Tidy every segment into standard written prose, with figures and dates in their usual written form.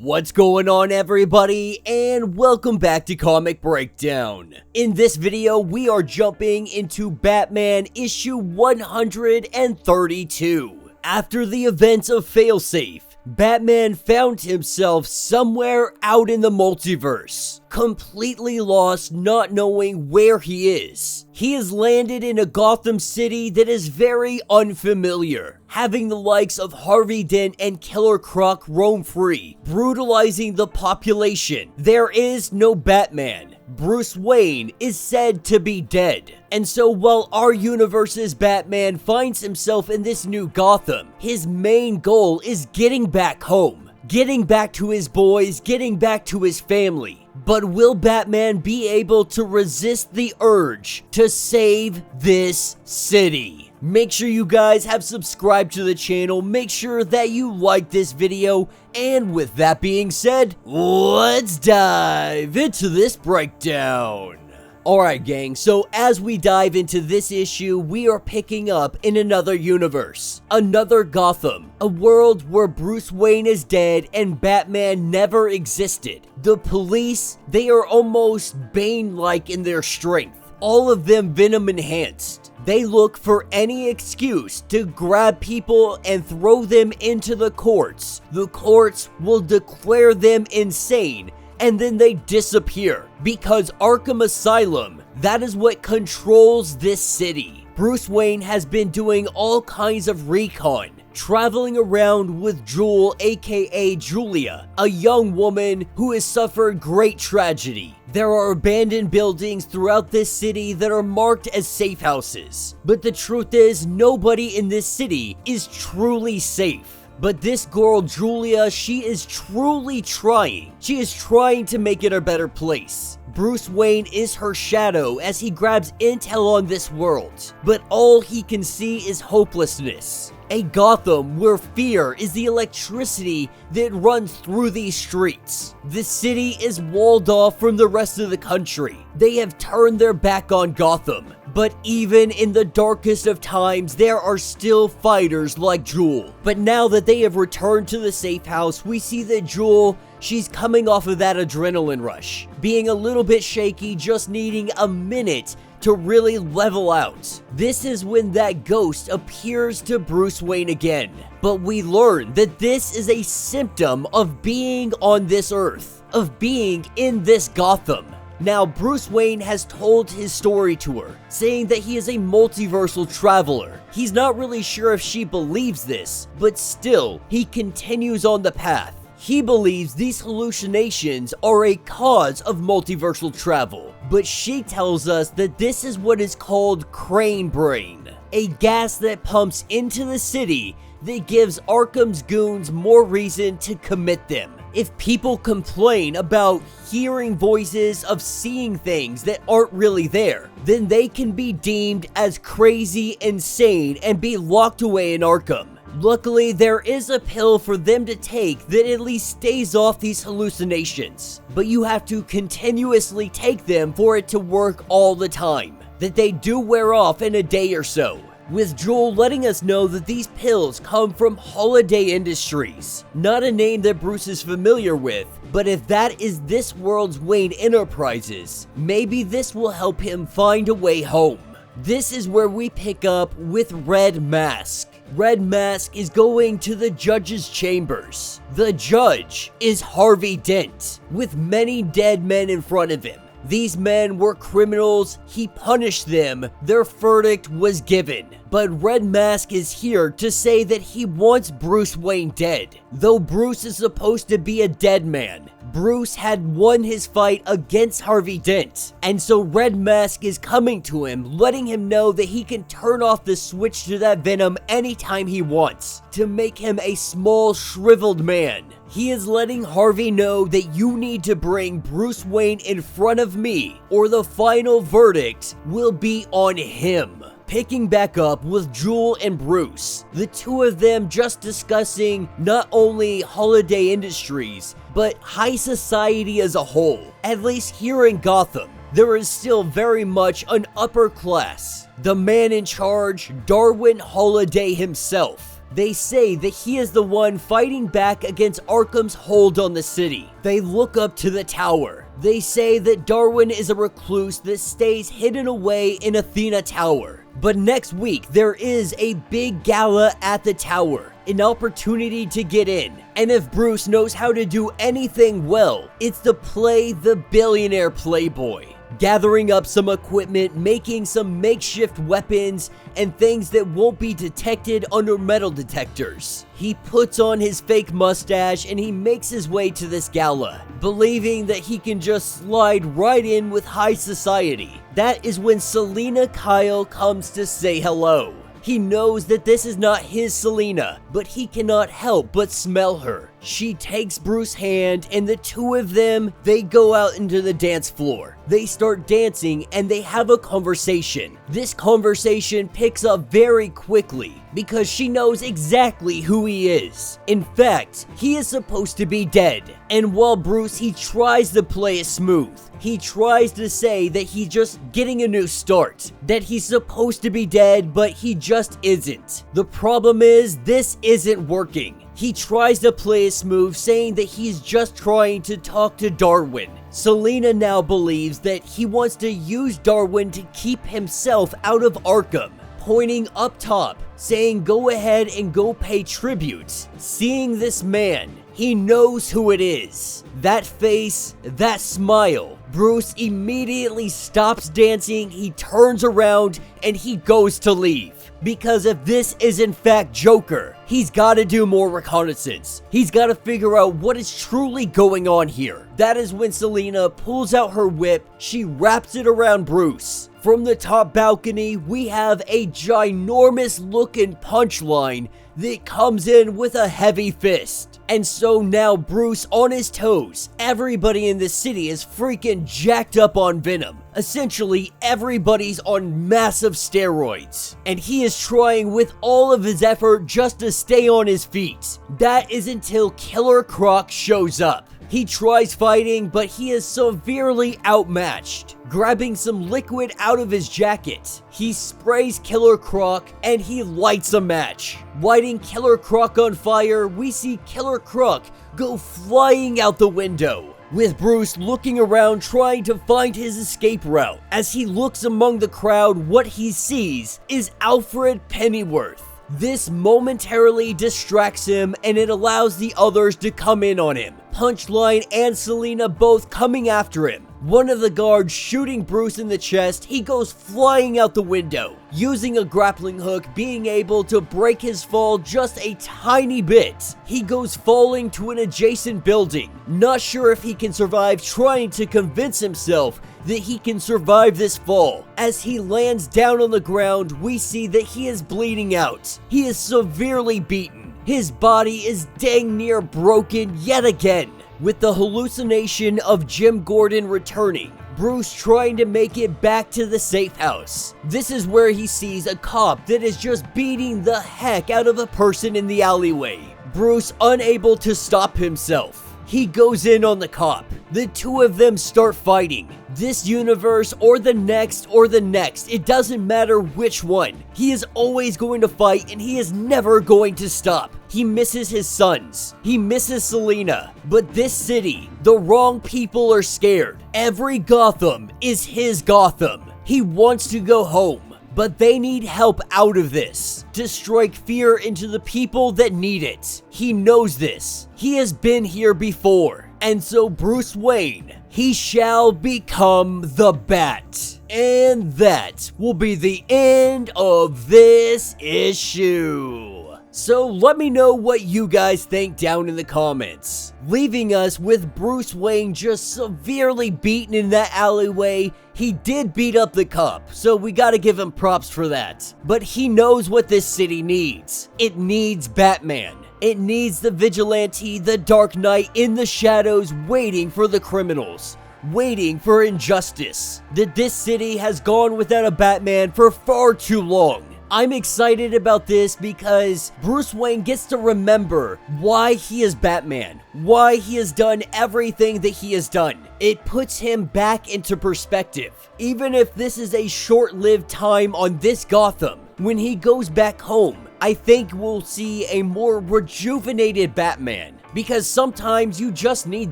What's going on, everybody, and welcome back to Comic Breakdown. In this video, we are jumping into Batman issue 132. After the events of Failsafe, Batman found himself somewhere out in the multiverse, completely lost, not knowing where he is. He has landed in a Gotham City that is very unfamiliar, having the likes of Harvey, Dent, and Killer Croc roam free, brutalizing the population. There is no Batman. Bruce Wayne is said to be dead. And so while our universe's Batman finds himself in this new Gotham, his main goal is getting back home, getting back to his boys, getting back to his family. But will Batman be able to resist the urge to save this city? Make sure you guys have subscribed to the channel, make sure that you like this video, and with that being said, let's dive into this breakdown. Alright gang, so as we dive into this issue, we are picking up in another universe, another Gotham, a world where Bruce Wayne is dead and Batman never existed. The police, they are almost Bane-like in their strength, all of them Venom enhanced. They look for any excuse to grab people and throw them into the courts. The courts will declare them insane, and then they disappear, because Arkham Asylum, that is what controls this city. Bruce Wayne has been doing all kinds of recon, traveling around with Jewel, aka Julia, a young woman who has suffered great tragedy. There are abandoned buildings throughout this city that are marked as safe houses, but the truth is, nobody in this city is truly safe. But this girl, Julia, she is truly trying. She is trying to make it a better place. Bruce Wayne is her shadow as he grabs intel on this world, but all he can see is hopelessness. A Gotham where fear is the electricity that runs through these streets. The city is walled off from the rest of the country. They have turned their back on Gotham. But even in the darkest of times, there are still fighters like Jewel. But now that they have returned to the safe house, we see that Jewel, she's coming off of that adrenaline rush, being a little bit shaky, just needing a minute to really level out. This is when that ghost appears to Bruce Wayne again. But we learn that this is a symptom of being on this earth, of being in this Gotham. Now, Bruce Wayne has told his story to her, saying that he is a multiversal traveler. He's not really sure if she believes this, but still, he continues on the path. He believes these hallucinations are a cause of multiversal travel, but she tells us that this is what is called crane brain, a gas that pumps into the city that gives Arkham's goons more reason to commit them. If people complain about hearing voices, of seeing things that aren't really there, then they can be deemed as crazy, insane, and be locked away in Arkham. Luckily, there is a pill for them to take that at least stays off these hallucinations, but you have to continuously take them for it to work all the time, that they do wear off in a day or so. With Joel letting us know that these pills come from Holiday Industries, not a name that Bruce is familiar with, but if that is this world's Wayne Enterprises, maybe this will help him find a way home. This is where we pick up with Red Mask. Red Mask is going to the judge's chambers. The judge is Harvey Dent, with many dead men in front of him. These men were criminals, he punished them, their verdict was given. But Red Mask is here to say that he wants Bruce Wayne dead. Though Bruce is supposed to be a dead man, Bruce had won his fight against Harvey Dent. And so Red Mask is coming to him, letting him know that he can turn off the switch to that venom anytime he wants, to make him a small, shriveled man. He is letting Harvey know that you need to bring Bruce Wayne in front of me, or the final verdict will be on him. Picking back up with Jewel and Bruce, the two of them just discussing not only Holiday Industries, but high society as a whole. At least here in Gotham, there is still very much an upper class. The man in charge, Darwin Holiday himself. They say that he is the one fighting back against Arkham's hold on the city. They look up to the tower. They say that Darwin is a recluse that stays hidden away in Athena Tower. But next week, there is a big gala at the tower, an opportunity to get in. And if Bruce knows how to do anything well, it's to play the billionaire playboy, gathering up some equipment, making some makeshift weapons, and things that won't be detected under metal detectors. He puts on his fake mustache and he makes his way to this gala, believing that he can just slide right in with high society. That is when Selina Kyle comes to say hello. He knows that this is not his Selina, but he cannot help but smell her. She takes Bruce's hand and the two of them, they go out into the dance floor. They start dancing and they have a conversation. This conversation picks up very quickly because she knows exactly who he is. In fact, he is supposed to be dead. And while Bruce, he tries to play it smooth. He tries to say that he's just getting a new start, that he's supposed to be dead, but he just isn't. The problem is, this isn't working. He tries to play it smooth, saying that he's just trying to talk to Darwin. Selina now believes that he wants to use Darwin to keep himself out of Arkham, pointing up top, saying go ahead and go pay tribute. Seeing this man, he knows who it is. That face, that smile. Bruce immediately stops dancing, he turns around, and he goes to leave. Because if this is in fact Joker, he's gotta do more reconnaissance. He's gotta figure out what is truly going on here. That is when Selina pulls out her whip, she wraps it around Bruce. From the top balcony, we have a ginormous looking punchline that comes in with a heavy fist. And so now Bruce on his toes, everybody in the city is freaking jacked up on venom. Essentially, everybody's on massive steroids. And he is trying with all of his effort just to stay on his feet. That is until Killer Croc shows up. He tries fighting, but he is severely outmatched. Grabbing some liquid out of his jacket, he sprays Killer Croc and he lights a match. Lighting Killer Croc on fire, we see Killer Croc go flying out the window, with Bruce looking around trying to find his escape route. As he looks among the crowd, what he sees is Alfred Pennyworth. This momentarily distracts him and it allows the others to come in on him. Punchline and Selina both coming after him. One of the guards shooting Bruce in the chest, he goes flying out the window, using a grappling hook, being able to break his fall just a tiny bit. He goes falling to an adjacent building, not sure if he can survive, trying to convince himself that he can survive this fall. As he lands down on the ground, we see that he is bleeding out. He is severely beaten. His body is dang near broken yet again. With the hallucination of Jim Gordon returning, Bruce trying to make it back to the safe house. This is where he sees a cop that is just beating the heck out of a person in the alleyway. Bruce unable to stop himself. He goes in on the cop. The two of them start fighting. This universe or the next, it doesn't matter which one. He is always going to fight and he is never going to stop. He misses his sons. He misses Selina. But this city, the wrong people are scared. Every Gotham is his Gotham. He wants to go home. But they need help out of this, to strike fear into the people that need it. He knows this. He has been here before. And so Bruce Wayne, he shall become the Bat. And that will be the end of this issue. So let me know what you guys think down in the comments. Leaving us with Bruce Wayne just severely beaten in that alleyway. He did beat up the cop, so we gotta give him props for that. But he knows what this city needs. It needs Batman. It needs the vigilante, the Dark Knight in the shadows waiting for the criminals, waiting for injustice. That this city has gone without a Batman for far too long. I'm excited about this because Bruce Wayne gets to remember why he is Batman, why he has done everything that he has done. It puts him back into perspective. Even if this is a short-lived time on this Gotham, when he goes back home, I think we'll see a more rejuvenated Batman. Because sometimes you just need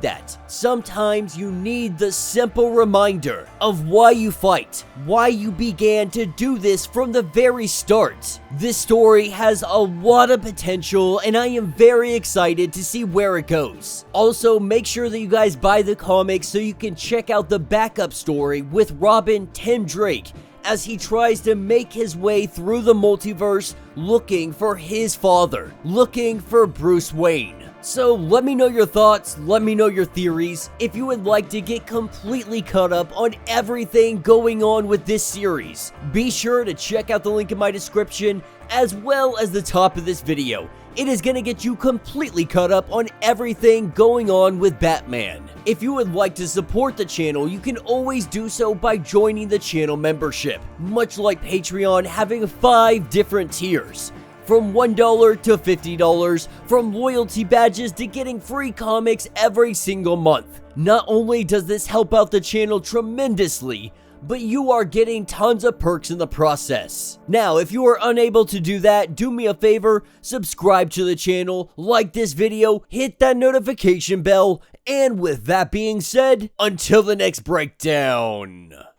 that. Sometimes you need the simple reminder of why you fight, why you began to do this from the very start. This story has a lot of potential and I am very excited to see where it goes. Also, make sure that you guys buy the comics so you can check out the backup story with Robin Tim Drake as he tries to make his way through the multiverse looking for his father, looking for Bruce Wayne. So let me know your thoughts, let me know your theories. If you would like to get completely caught up on everything going on with this series, be sure to check out the link in my description as well as the top of this video. It is going to get you completely caught up on everything going on with Batman. If you would like to support the channel, you can always do so by joining the channel membership, much like Patreon having 5 different tiers. From $1 to $50, from loyalty badges to getting free comics every single month. Not only does this help out the channel tremendously, but you are getting tons of perks in the process. Now, if you are unable to do that, do me a favor, subscribe to the channel, like this video, hit that notification bell, and with that being said, until the next breakdown.